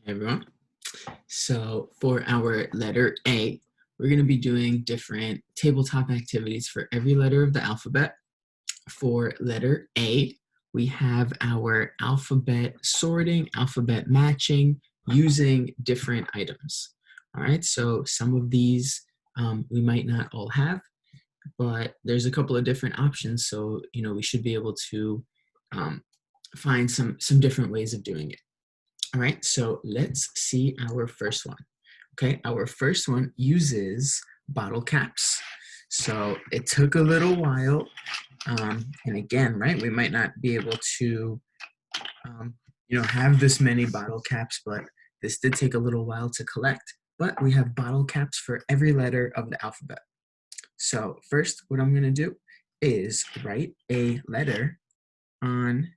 Hey everyone. So for our letter A, we're going to be doing different tabletop activities for every letter of the alphabet. For letter A, we have our alphabet sorting, alphabet matching using different items. All right, so some of these we might not all have, but there's a couple of different options. So, we should be able to um, find some different ways of doing it. All right, so let's see our first one. Okay, our first one uses bottle caps. So it took a little while. And again, right, we might not be able to, have this many bottle caps, but this did take a little while to collect. But we have bottle caps for every letter of the alphabet. So first, what I'm going to do is write a letter on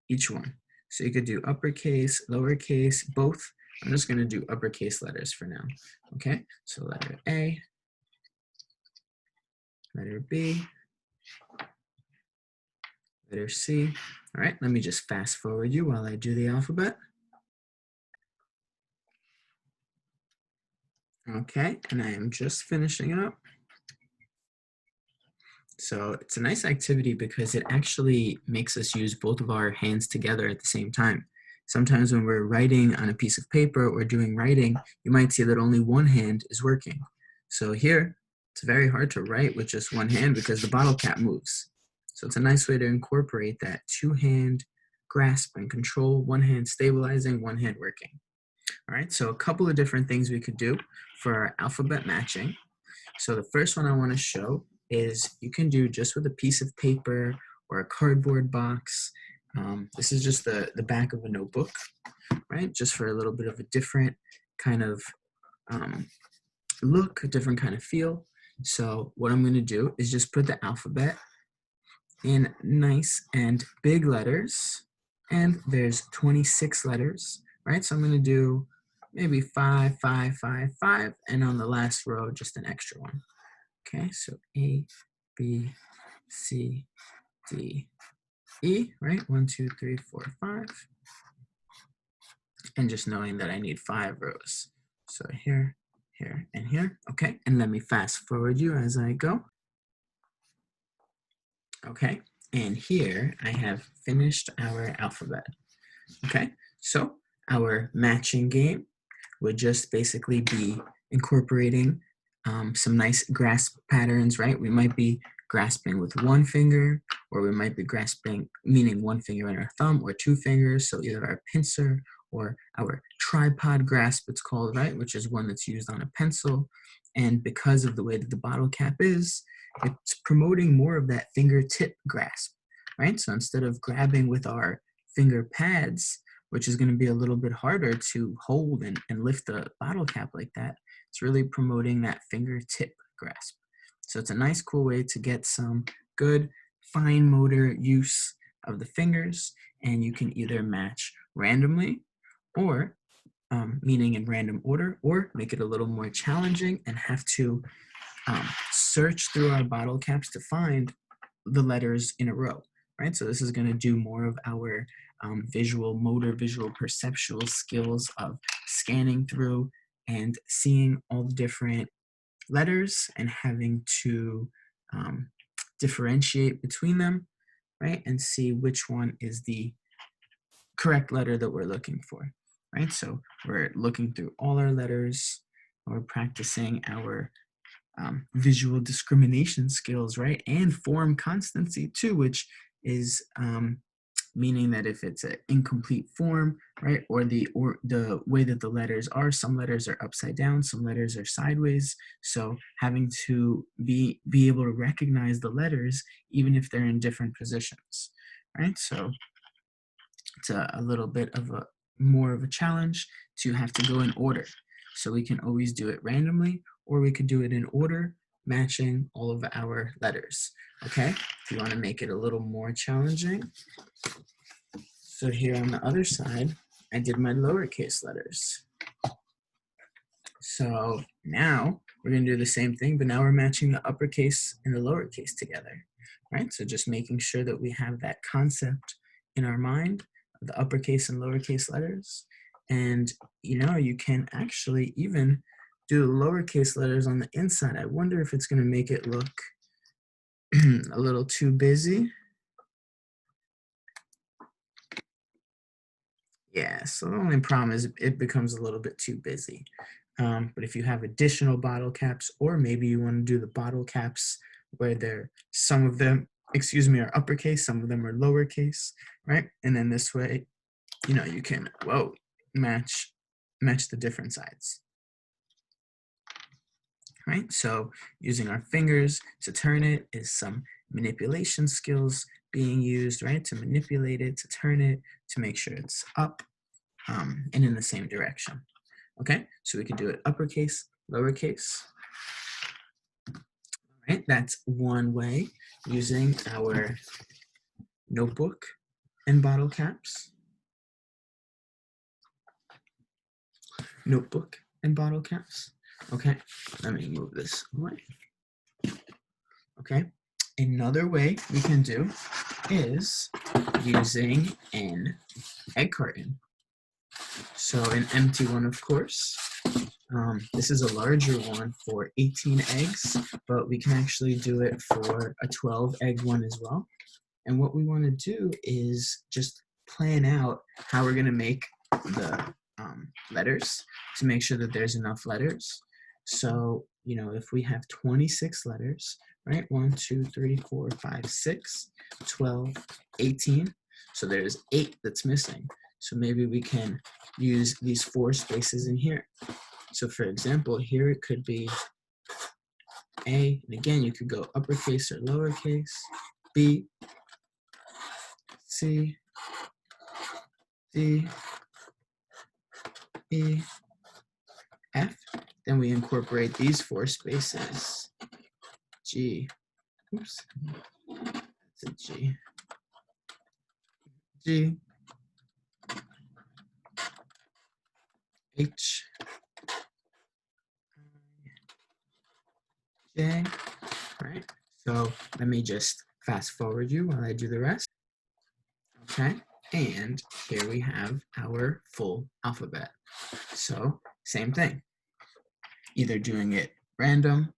each one. So you could do uppercase, lowercase, both. I'm just going to do uppercase letters for now. Okay, so letter A, letter B, letter C. All right, let me just fast forward you while I do the alphabet. Okay, and I am just finishing up. So it's a nice activity because it actually makes us use both of our hands together at the same time. Sometimes when we're writing on a piece of paper or doing writing, you might see that only one hand is working. So here, it's very hard to write with just one hand because the bottle cap moves. So it's a nice way to incorporate that two-hand grasp and control, one hand stabilizing, one hand working. All right, so a couple of different things we could do for our alphabet matching. So the first one I want to show is you can do just with a piece of paper or a cardboard box. This is just the back of a notebook, right? Just for a little bit of a different kind of look, a different kind of feel. So what I'm going to do is just put the alphabet in nice and big letters. And there's 26 letters, right? So I'm going to do maybe 5, 5, 5, 5, and on the last row, just an extra one. Okay, so A, B, C, D, E, right? 1, 2, 3, 4, 5. And just knowing that I need 5 rows. So here, here, and here. Okay, and let me fast forward you as I go. Okay, and here I have finished our alphabet. Okay, so our matching game would just basically be incorporating some nice grasp patterns, right? We might be grasping with one finger, or we might be grasping, meaning one finger and our thumb, or 2 fingers, so either our pincer or our tripod grasp, it's called, right, which is one that's used on a pencil. And because of the way that the bottle cap is, it's promoting more of that fingertip grasp, right? So instead of grabbing with our finger pads, which is going to be a little bit harder to hold and lift the bottle cap like that, it's really promoting that fingertip grasp. So it's a nice, cool way to get some good fine motor use of the fingers, and you can either match randomly or meaning in random order, or make it a little more challenging and have to search through our bottle caps to find the letters in a row, right? So this is going to do more of our visual motor, visual perceptual skills of scanning through and seeing all the different letters and having to differentiate between them, right? And see which one is the correct letter that we're looking for, right? So we're looking through all our letters, and we're practicing our visual discrimination skills, right? And form constancy too, which is meaning that if it's an incomplete form, right, or the way that the letters are, some letters are upside down, some letters are sideways. So having to be able to recognize the letters even if they're in different positions, right? So it's a little bit of a more of a challenge to have to go in order. So we can always do it randomly, or we could do it in order, matching all of our letters. Okay, if you want to make it a little more challenging. So here on the other side, I did my lowercase letters. So now we're going to do the same thing, but now we're matching the uppercase and the lowercase together, right? So just making sure that we have that concept in our mind, the uppercase and lowercase letters, And you can actually even do lowercase letters on the inside. I wonder if it's going to make it look a little too busy. Yeah, so the only problem is it becomes a little bit too busy. But if you have additional bottle caps, or maybe you want to do the bottle caps where some of them, are uppercase, some of them are lowercase, right? And then this way, you can, match the different sides, right? So using our fingers to turn it is some manipulation skills being used, right? To manipulate it, to turn it, to make sure it's up and in the same direction. Okay, so we can do it uppercase, lowercase. Right, that's one way using our notebook and bottle caps. Notebook and bottle caps. Okay, let me move this away. Okay, another way we can do is using an egg carton. So an empty one, of course. This is a larger one for 18 eggs, but we can actually do it for a 12 egg one as well. And what we want to do is just plan out how we're going to make the letters to make sure that there's enough letters. So, if we have 26 letters, right? 1, 2, 3, 4, 5, 6, 12, 18. So there's 8 that's missing. So maybe we can use these 4 spaces in here. So for example, here it could be A, and again, you could go uppercase or lowercase, B, C, D, E, F. Then we incorporate these 4 spaces. G, oops, that's a G. G, H, J, right? So let me just fast forward you while I do the rest. Okay, and here we have our full alphabet. So same thing, either doing it random,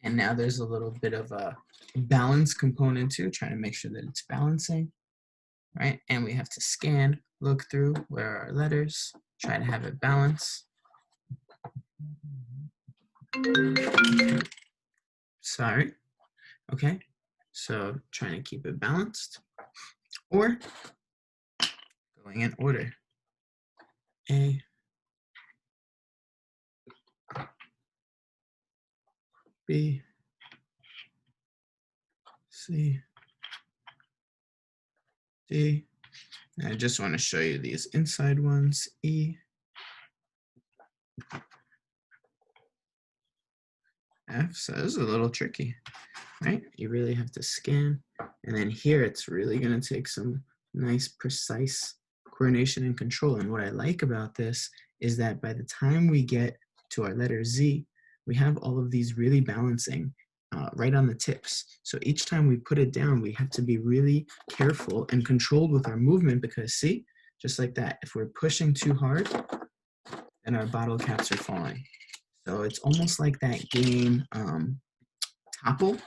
and now there's a little bit of a balance component too, trying to make sure that it's balancing, right? And we have to scan, look through where are our letters, try to have it balance. Sorry. Okay, so trying to keep it balanced, or going in order. A, B, C, D. And I just want to show you these inside ones. E, F. So this is a little tricky, right? You really have to scan. And then here it's really going to take some nice, precise coordination and control. And what I like about this is that by the time we get to our letter Z, we have all of these really balancing right on the tips. So each time we put it down, we have to be really careful and controlled with our movement because see, just like that, if we're pushing too hard, then our bottle caps are falling. So it's almost like that game Topple,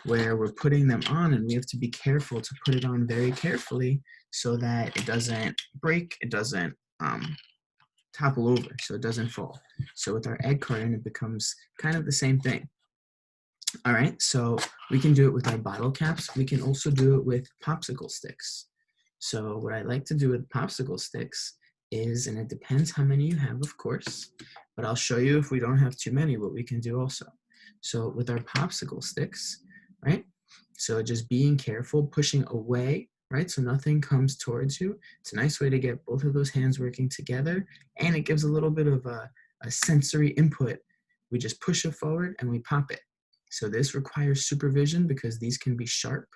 where we're putting them on and we have to be careful to put it on very carefully so that it doesn't break, it doesn't topple over, so it doesn't fall. So with our egg carton, it becomes kind of the same thing. All right, so we can do it with our bottle caps. We can also do it with popsicle sticks. So what I like to do with popsicle sticks is, and it depends how many you have, of course, but I'll show you if we don't have too many, what we can do also. So with our popsicle sticks, right? So just being careful, pushing away, right? So nothing comes towards you. It's a nice way to get both of those hands working together, and it gives a little bit of a sensory input. We just push it forward and we pop it. So this requires supervision because these can be sharp,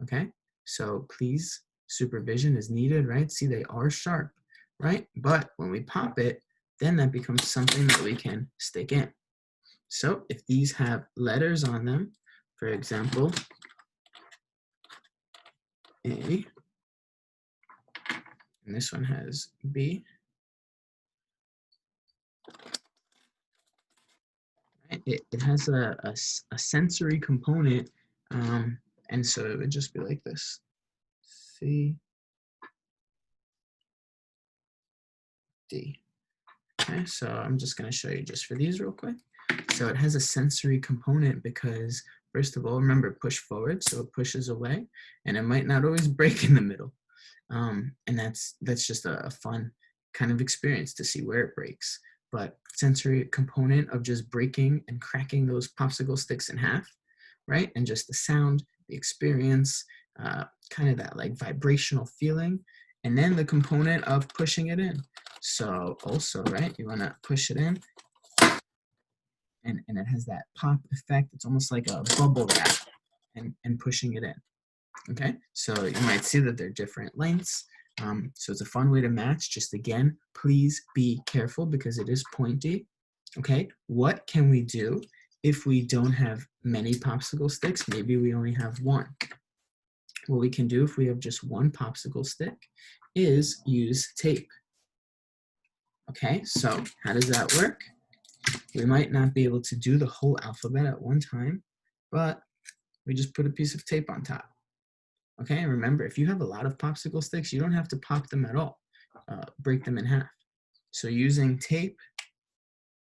okay? So please, supervision is needed, right? See, they are sharp, right? But when we pop it, then that becomes something that we can stick in. So if these have letters on them, for example, A, and and this one has B. It has a sensory component, and so it would just be like this. C, D. Okay, so I'm just going to show you just for these real quick. So it has a sensory component because, first of all, remember, push forward, so it pushes away, and it might not always break in the middle. And that's just a fun kind of experience to see where it breaks. But sensory component of just breaking and cracking those popsicle sticks in half, right? And just the sound, the experience, kind of that like vibrational feeling, and then the component of pushing it in. So also, right, you want to push it in, and it has that pop effect. It's almost like a bubble wrap, and pushing it in. Okay, so you might see that they're different lengths. So it's a fun way to match. Just again, please be careful because it is pointy. Okay, what can we do if we don't have many popsicle sticks? Maybe we only have one. What we can do if we have just one popsicle stick is use tape. Okay, so how does that work? We might not be able to do the whole alphabet at one time, but we just put a piece of tape on top. Okay, and remember, if you have a lot of popsicle sticks, you don't have to pop them at all. Break them in half. So using tape,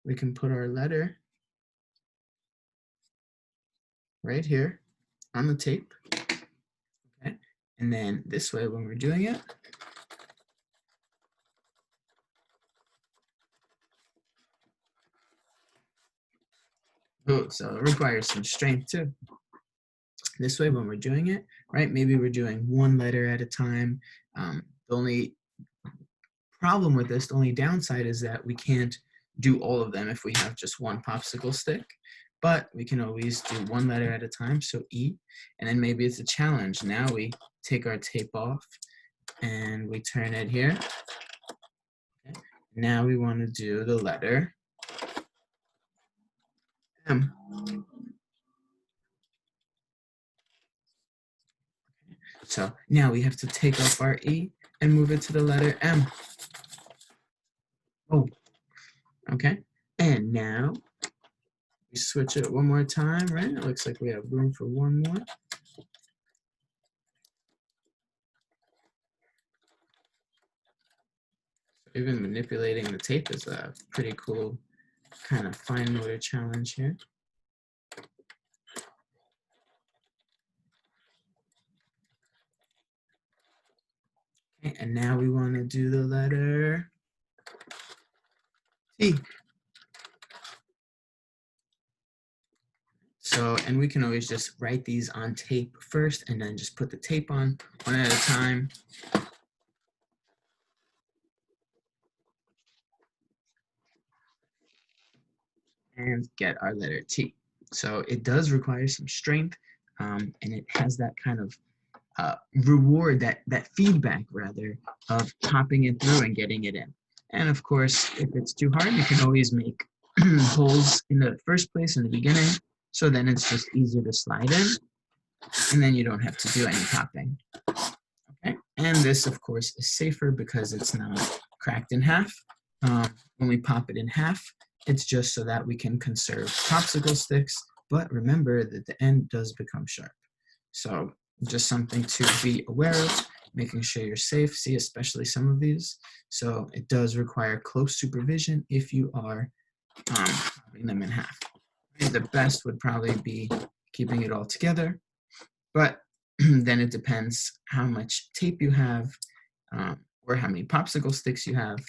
we can put our letter right here on the tape. Okay, and then this way, when we're doing it, oh, so it requires some strength too. This way, when we're doing it, right, maybe we're doing one letter at a time. The only problem with this, the only downside is that we can't do all of them if we have just one popsicle stick, but we can always do one letter at a time, so E, and then maybe it's a challenge. Now we take our tape off and we turn it here. Okay. Now we want to do the letter M. So now we have to take off our E and move it to the letter M. Oh, okay. And now we switch it one more time, right? It looks like we have room for one more. Even manipulating the tape is a pretty cool kind of fine motor challenge here. Okay, and now we want to do the letter T. So, and we can always just write these on tape first and then just put the tape on one at a time. And get our letter T. So it does require some strength, and it has that kind of reward, that feedback rather, of popping it through and getting it in. And of course, if it's too hard, you can always make holes in the first place in the beginning, so then it's just easier to slide in, and then you don't have to do any popping. Okay, and this of course is safer because it's not cracked in half. When we pop it in half, it's just so that we can conserve popsicle sticks, but remember that the end does become sharp. So just something to be aware of, making sure you're safe. See, especially some of these. So it does require close supervision if you are popping them in half. The best would probably be keeping it all together, but then it depends how much tape you have, or how many popsicle sticks you have.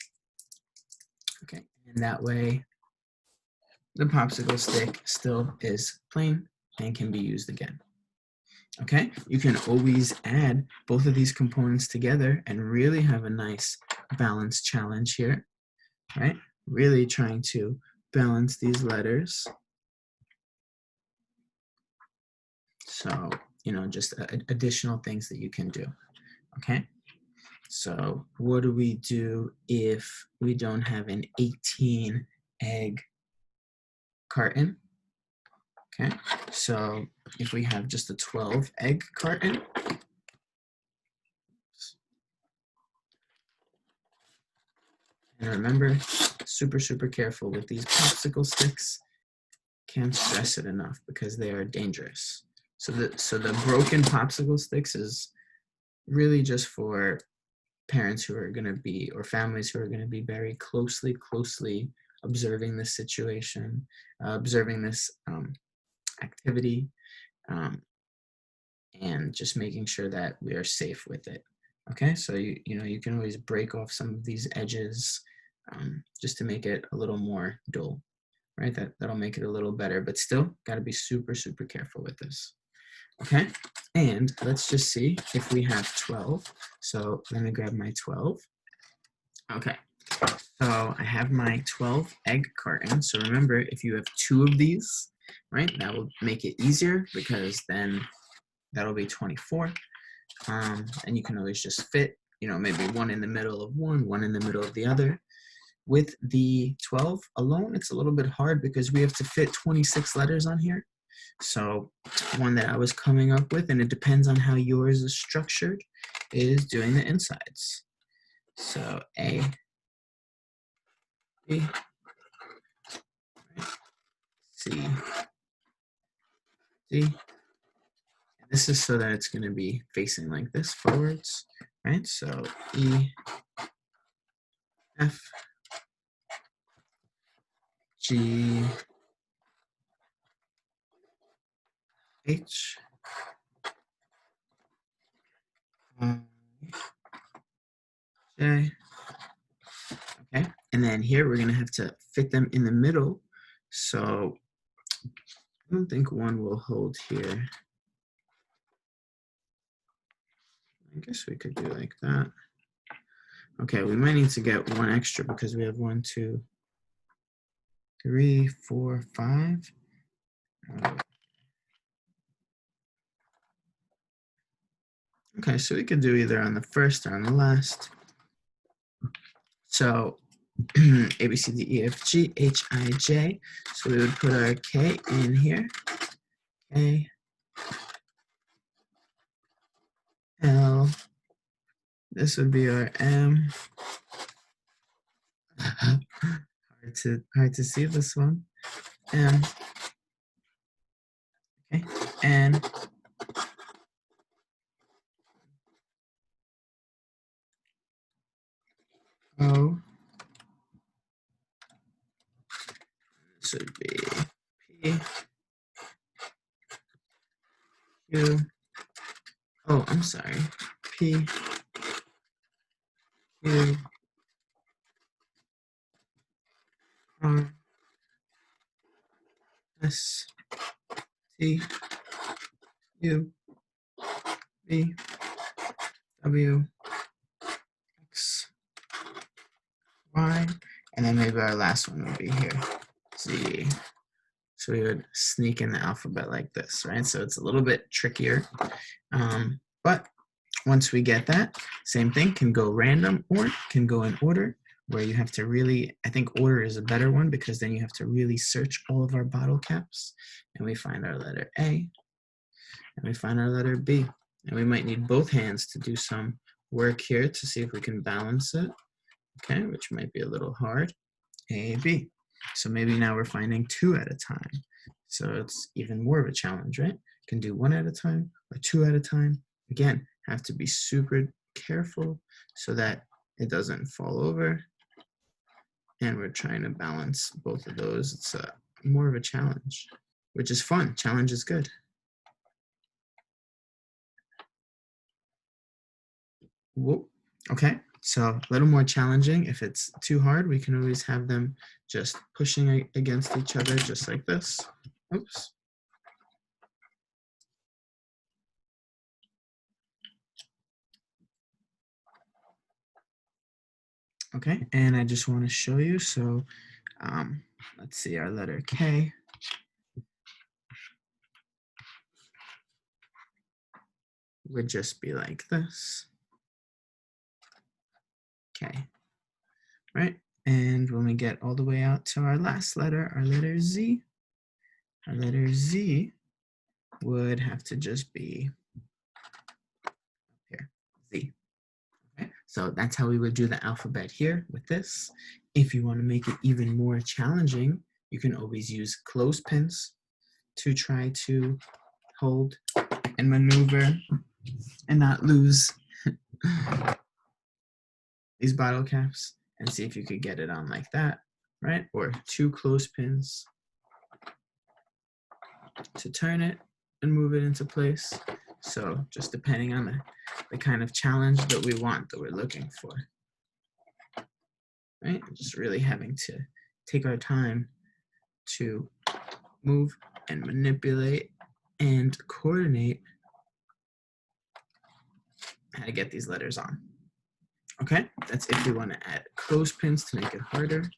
Okay, and that way the popsicle stick still is plain and can be used again. Okay, you can always add both of these components together and really have a nice balance challenge here, right? Really trying to balance these letters. So, just additional things that you can do, okay? So what do we do if we don't have an 18 egg carton? Okay, so if we have just a 12 egg carton, And remember, super, super careful with these popsicle sticks. Can't stress it enough because they are dangerous. So the broken popsicle sticks is really just for parents who are going to be, or families who are going to be very closely observing this situation, observing this activity, um, and just making sure that we are safe with it. Okay, so you can always break off some of these edges just to make it a little more dull, right? That'll make it a little better, but still got to be super, super careful with this. Okay, and let's just see if we have 12. So let me grab my 12. Okay, so I have my 12 egg carton. So remember, if you have 2 of these, right, that will make it easier because then that'll be 24. And you can always just fit, maybe one in the middle of one in the middle of the other. With the 12 alone, it's a little bit hard because we have to fit 26 letters on here. So one that I was coming up with, and it depends on how yours is structured, is doing the insides. So A, B, C, D. And this is so that it's going to be facing like this forwards, right? So E, F, G, H, I, J. Okay, and then here we're going to have to fit them in the middle. So I don't think one will hold here. I guess we could do like that. Okay, we might need to get one extra because we have 1, 2, 3, 4, 5. Okay, so we could do either on the first or on the last. So A, B, C, D, E, F, G, H, I, J. So we would put our K in here. K, L. This would be our M. hard to see this one. M. Okay, N. O. This would be P. Q. Oh, I'm sorry. P. Q. R. S. T. U. V. W. X. Y. And then maybe our last one would be here. Z. So we would sneak in the alphabet like this, right? So it's a little bit trickier. But once we get that, same thing, can go random or can go in order, where you have to really, I think order is a better one because then you have to really search all of our bottle caps, and we find our letter A, and we find our letter B. And we might need both hands to do some work here to see if we can balance it, okay, which might be a little hard. A, B. So maybe now we're finding 2 at a time. So it's even more of a challenge, right? Can do 1 at a time or 2 at a time. Again, have to be super careful so that it doesn't fall over. And we're trying to balance both of those. It's more of a challenge, which is fun. Challenge is good. Whoa. Okay, so a little more challenging. If it's too hard, we can always have them just pushing against each other, just like this. Oops. Okay, and I just want to show you. So let's see, our letter K. Would just be like this. Okay, right? And when we get all the way out to our last letter, our letter Z would have to just be here, Z. Okay, So that's how we would do the alphabet here with this. If you want to make it even more challenging, you can always use clothespins to try to hold and maneuver and not lose these bottle caps, and see if you could get it on like that, right? Or 2 clothespins to turn it and move it into place. So just depending on the kind of challenge that we want, that we're looking for, right? Just really having to take our time to move and manipulate and coordinate how to get these letters on. Okay, that's if we want to add clothespins to make it harder.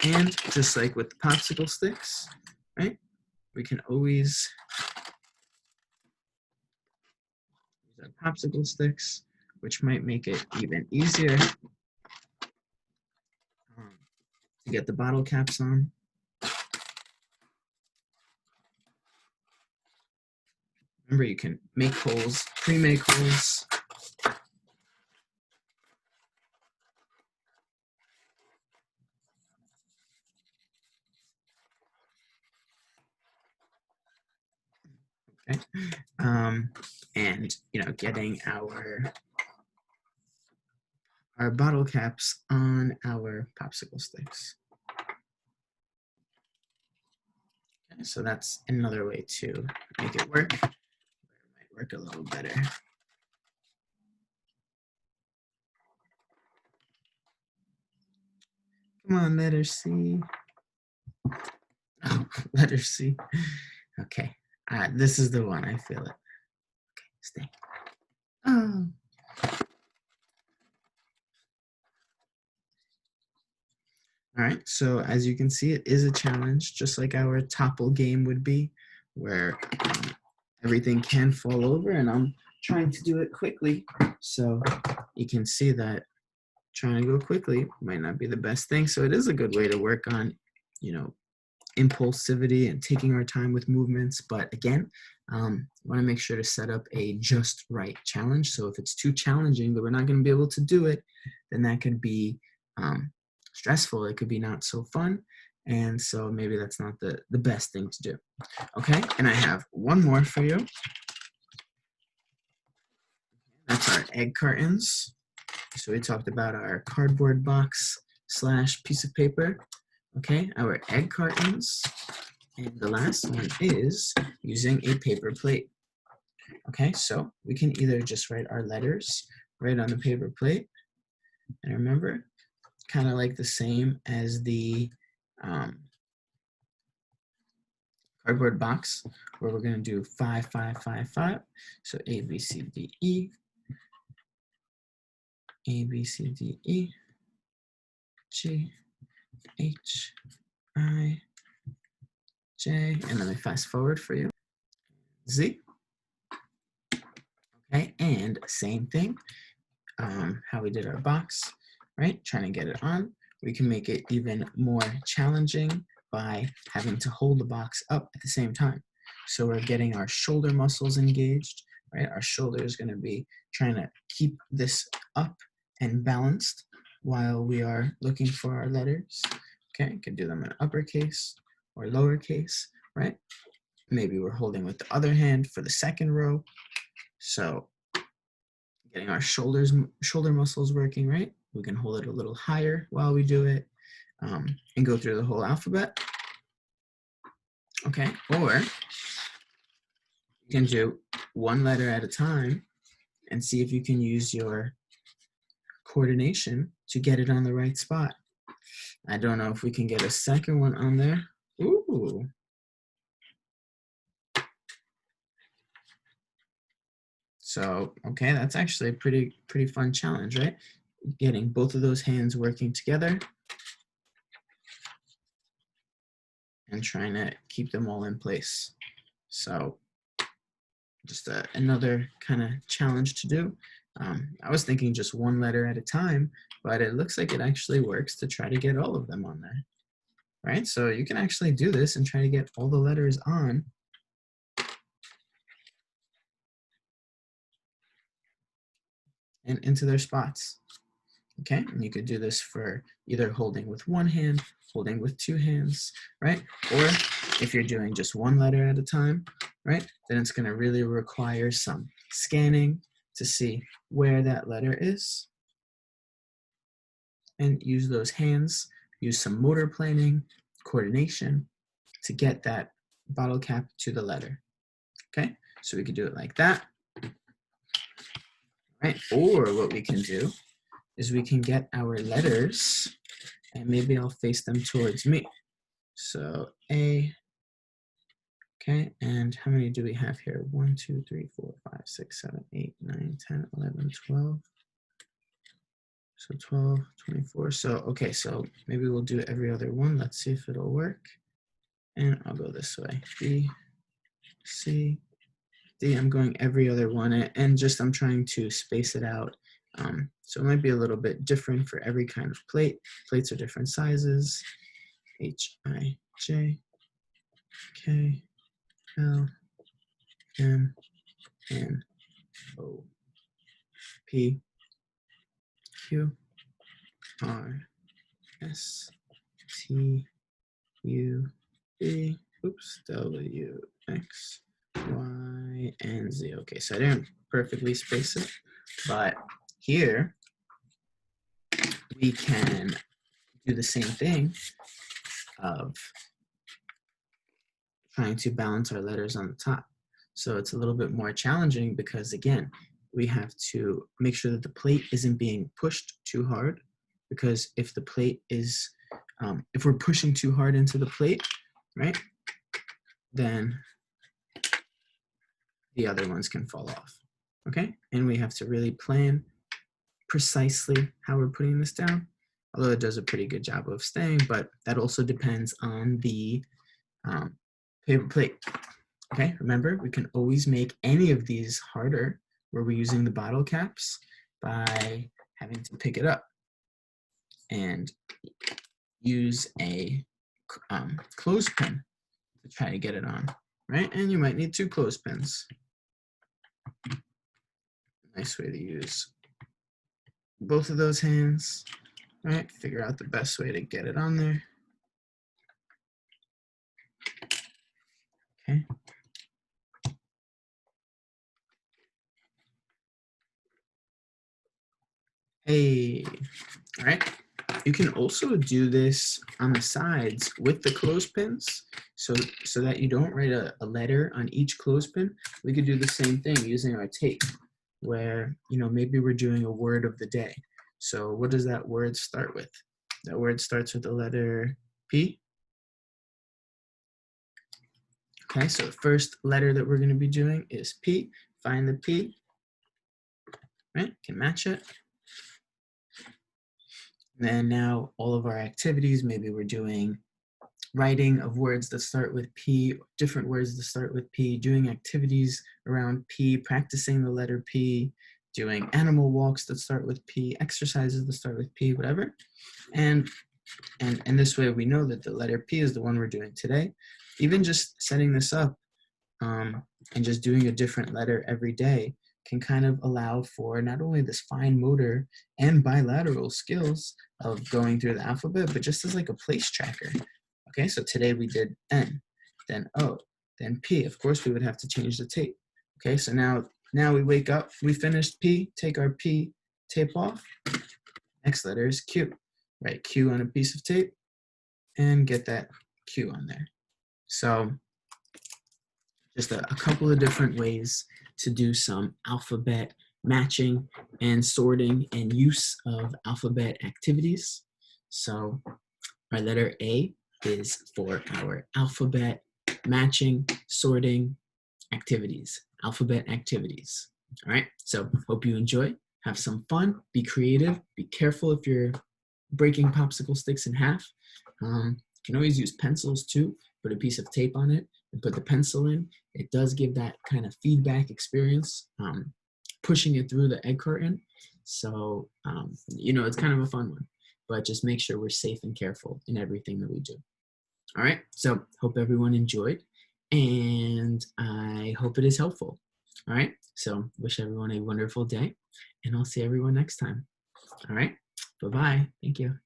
And just like with the popsicle sticks, right, we can always use our popsicle sticks, which might make it even easier to get the bottle caps on. Remember, you can make holes, pre-make holes. Okay, and getting our bottle caps on our popsicle sticks. Okay, so that's another way to make it work. It might work a little better. Come on, letter C. Oh, letter C. Okay, this is the one. I feel it. Okay, stay. Oh. All right, so as you can see, it is a challenge, just like our topple game would be, where everything can fall over, and I'm trying to do it quickly. So you can see that trying to go quickly might not be the best thing. So it is a good way to work on, impulsivity and taking our time with movements. But again, want to make sure to set up a just right challenge. So if it's too challenging that we're not going to be able to do it, then that could be stressful. It could be not so fun. And so maybe that's not the best thing to do. Okay, and I have one more for you. That's our egg cartons. So we talked about our cardboard box / piece of paper. Okay, our egg cartons. And the last one is using a paper plate. Okay, so we can either just write our letters right on the paper plate. And remember, kind of like the same as the cardboard box, where we're going to do 5, 5, 5, 5. So A, B, C, D, E. A, B, C, D, E. G, H, I, J. And let me fast forward for you. Z. Okay, and same thing, how we did our box, right? Trying to get it on. We can make it even more challenging by having to hold the box up at the same time. So we're getting our shoulder muscles engaged, right? Our shoulder is going to be trying to keep this up and balanced while we are looking for our letters. Okay, can do them in uppercase or lowercase, right? Maybe we're holding with the other hand for the second row. So getting our shoulder muscles working, right? We can hold it a little higher while we do it, and go through the whole alphabet. Okay, or you can do one letter at a time and see if you can use your coordination to get it on the right spot. I don't know if we can get a second one on there. Ooh. So, okay, that's actually a pretty fun challenge, right? Getting both of those hands working together and trying to keep them all in place. So just another kind of challenge to do. I was thinking just one letter at a time, but it looks like it actually works to try to get all of them on there, right? So you can actually do this and try to get all the letters on and into their spots. Okay, and you could do this for either holding with one hand, holding with two hands, right? Or if you're doing just one letter at a time, right, then it's going to really require some scanning to see where that letter is, and use those hands, use some motor planning, coordination to get that bottle cap to the letter. Okay, so we could do it like that, right? Or what we can do is we can get our letters, and maybe I'll face them towards me. So A, okay, and how many do we have here? 1, 2, 3, 4, 5, 6, 7, 8, 9, 10, 11, 12. So 12, 24. So, okay, so maybe we'll do every other one. Let's see if it'll work. And I'll go this way. B, C, D. I'm going every other one, and just I'm trying to space it out. So it might be a little bit different for every kind of plate. Plates are different sizes. H, I, J, K, L, M, N, O, P, Q, R, S, T, U, V, oops, W, X, Y, and Z. Okay, so I didn't perfectly space it, but here we can do the same thing of trying to balance our letters on the top. So it's a little bit more challenging because, again, we have to make sure that the plate isn't being pushed too hard, because if the plate is, if we're pushing too hard into the plate, right, then the other ones can fall off, okay? And we have to really plan precisely how we're putting this down, although it does a pretty good job of staying, but that also depends on the paper plate. Okay, remember, we can always make any of these harder where we're using the bottle caps by having to pick it up and use a clothespin to try to get it on, right? And you might need 2 clothespins. Nice way to use both of those hands, right? Figure out the best way to get it on there. Okay. Hey, all right. You can also do this on the sides with the clothespins, so that you don't write a letter on each clothespin. We could do the same thing using our tape, where, you know, maybe we're doing a word of the day. So what does that word start with? That word starts with the letter P. Okay, so the first letter that we're going to be doing is P. Find the P, right? Can match it. And then now all of our activities, maybe we're doing writing of words that start with P, different words that start with P, doing activities around P, practicing the letter P, doing animal walks that start with P, exercises that start with P, whatever. And this way we know that the letter P is the one we're doing today. Even just setting this up and just doing a different letter every day can kind of allow for not only this fine motor and bilateral skills of going through the alphabet, but just as like a place tracker. Okay, so today we did N, then O, then P. Of course, we would have to change the tape. Okay, so now we wake up, we finished P, take our P tape off. Next letter is Q. Write Q on a piece of tape and get that Q on there. So just a couple of different ways to do some alphabet matching and sorting and use of alphabet activities. So our letter A is for our alphabet matching, sorting activities, alphabet activities. All right, so hope you enjoy, have some fun, be creative, be careful if you're breaking popsicle sticks in half. You can always use pencils too, put a piece of tape on it and put the pencil in. It does give that kind of feedback experience, pushing it through the egg carton. So, you know, it's kind of a fun one, but just make sure we're safe and careful in everything that we do. All right, so hope everyone enjoyed, and I hope it is helpful. All right, so wish everyone a wonderful day, and I'll see everyone next time. All right. Bye-bye. Thank you.